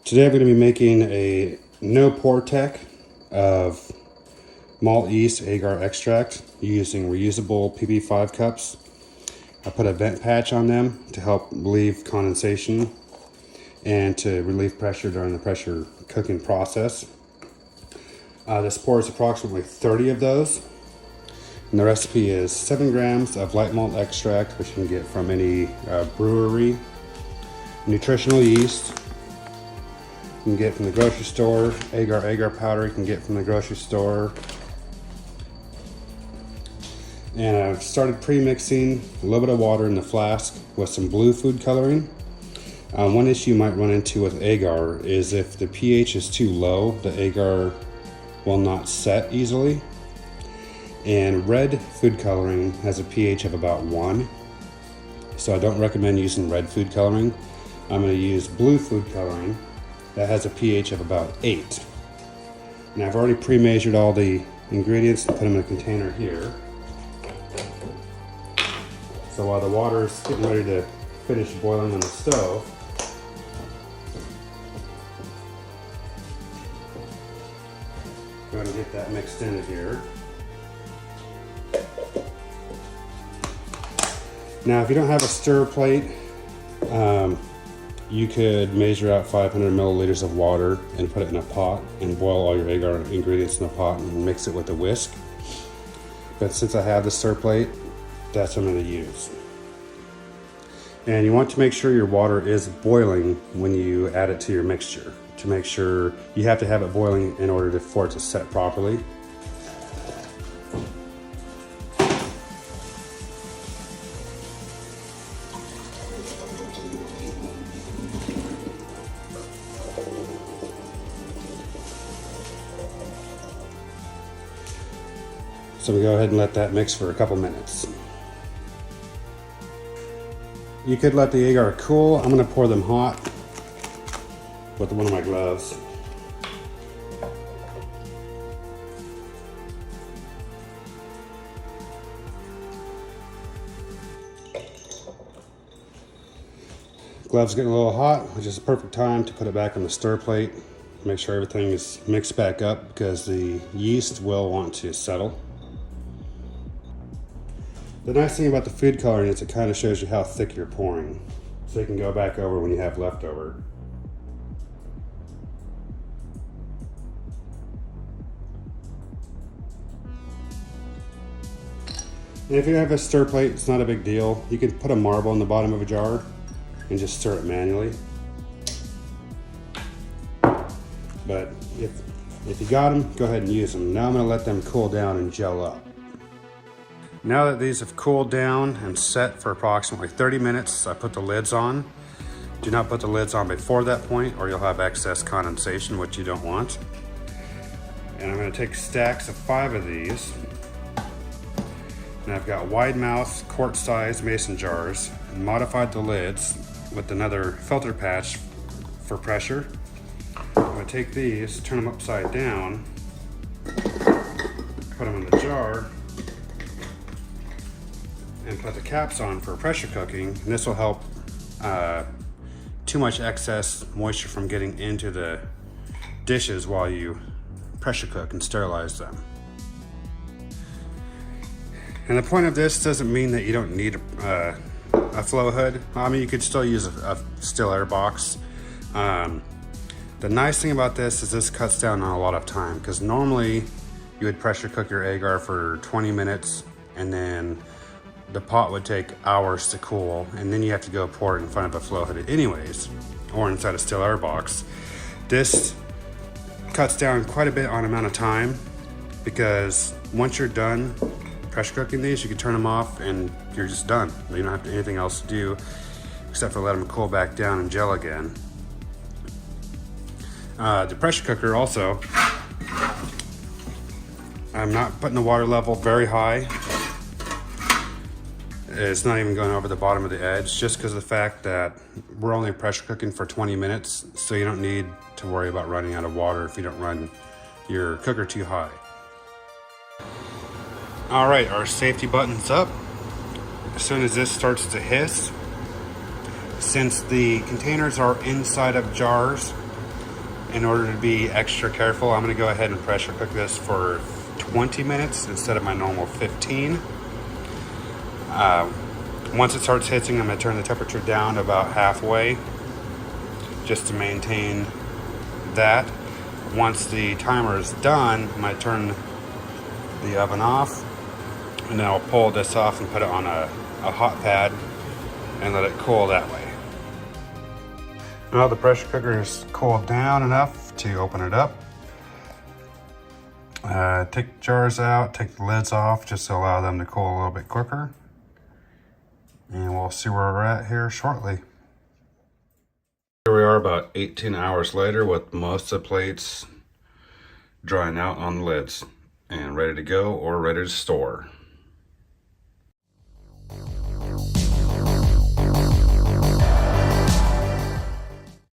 Today I'm going to be making a no pour tech of malt yeast agar extract using reusable PP5 cups. I put a vent patch on them to help relieve condensation and to relieve pressure during the pressure cooking process. This pour is approximately 30 of those. And the recipe is 7 grams of light malt extract, which you can get from any brewery. Nutritional yeast you can get from the grocery store. Agar powder you can get from the grocery store. And I've started pre-mixing a little bit of water in the flask with some blue food coloring. One issue you might run into with agar is if the pH is too low, the agar will not set easily. And red food coloring has a pH of about 1. So I don't recommend using red food coloring. I'm going to use blue food coloring that has a pH of about 8. Now I've already pre-measured all the ingredients and put them in a container here. So while the water is getting ready to finish boiling on the stove, go ahead and get that mixed into here. Now if you don't have a stir plate, you could measure out 500 milliliters of water and put it in a pot and boil all your agar ingredients in a pot and mix it with a whisk. But since I have the stir plate, that's what I'm going to use. And you want to make sure your water is boiling when you add it to your mixture. To make sure, you have to have it boiling in order for it to set properly. So we go ahead and let that mix for a couple minutes. You could let the agar cool. I'm going to pour them hot with one of my gloves. Gloves getting a little hot, which is the perfect time to put it back on the stir plate. Make sure everything is mixed back up because the yeast will want to settle. The nice thing about the food coloring is it kind of shows you how thick you're pouring, so you can go back over when you have leftover. And if you have a stir plate, it's not a big deal. You can put a marble in the bottom of a jar and just stir it manually. But if you got them, go ahead and use them. Now I'm going to let them cool down and gel up. Now that these have cooled down and set for approximately 30 minutes, I put the lids on. Do not put the lids on before that point or you'll have excess condensation, which you don't want. And I'm going to take stacks of 5 of these. And I've got wide mouth, quart-sized mason jars, and modified the lids with another filter patch for pressure. I'm going to take these, turn them upside down, put them in the jar, and put the caps on for pressure cooking. And this will help too much excess moisture from getting into the dishes while you pressure cook and sterilize them. And the point of this doesn't mean that you don't need a flow hood. I mean, you could still use a still air box. The nice thing about this is this cuts down on a lot of time, because normally you would pressure cook your agar for 20 minutes and then the pot would take hours to cool, and then you have to go pour it in front of a flow hood anyways, or inside a still air box. This cuts down quite a bit on amount of time, because once you're done pressure cooking these, you can turn them off and you're just done. You don't have anything else to do except for let them cool back down and gel again. The pressure cooker also, I'm not putting the water level very high. It's not even going over the bottom of the edge, just because of the fact that we're only pressure cooking for 20 minutes, so you don't need to worry about running out of water if you don't run your cooker too high. All right, our safety button's up. As soon as this starts to hiss, since the containers are inside of jars, in order to be extra careful, I'm gonna go ahead and pressure cook this for 20 minutes instead of my normal 15. Once it starts hitting, I'm gonna turn the temperature down about halfway just to maintain that. Once the timer is done, I'm gonna turn the oven off, and then I'll pull this off and put it on a hot pad and let it cool that way. Now the pressure cooker is cooled down enough to open it up. Take the jars out, take the lids off just to allow them to cool a little bit quicker. And we'll see where we're at here shortly. Here we are about 18 hours later with most of the plates drying out on the lids and ready to go or ready to store.